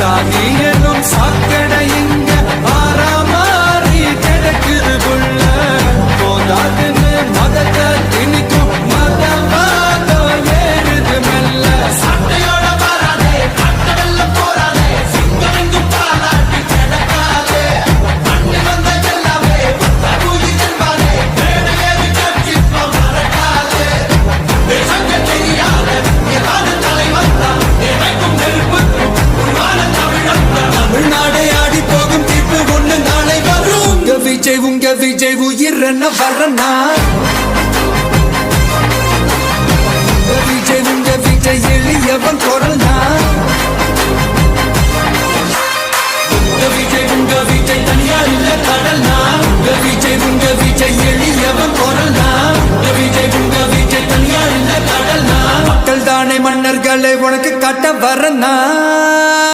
சாதி எனும் சாக்கடை இங்க மாறாமாறி கிடக்குது புள்ள போதாதுன்னு மதத்தை திணிக்கும் மதவாதம் ஏறுது மெல்ல சட்டையோட வராதே கட்டவெல்ல போராதே சிங்கம் எங்கும் பாராட்டி கிடக்காதே மண்ணு வந்த எல்லாமே பூஜி செல்வாரே மேடையேறி கட்சி மறக்காதே தேசங்க தெரியாத ஏதாவது தலைவன் தான் ஏழைக்கும் நெருப்புக்கும் உருவான தமிழன் தமிழ்நாடே ஆடி போகும் தீர்ப்பு ஒண்ணு நாளை வரும் உங்க விஜய் உயிர் என்ன வரனா உங்க விஜய் எளியவன் குரல்னா உங்க விஜய் தனியா இல்ல கடல்னா உங்க விஜய் எளியவன் குரல்னா உங்க விஜய் தனியா இல்ல கடல்னா மக்கள் தானே மன்னர்களை உனக்கு காட்ட வரனா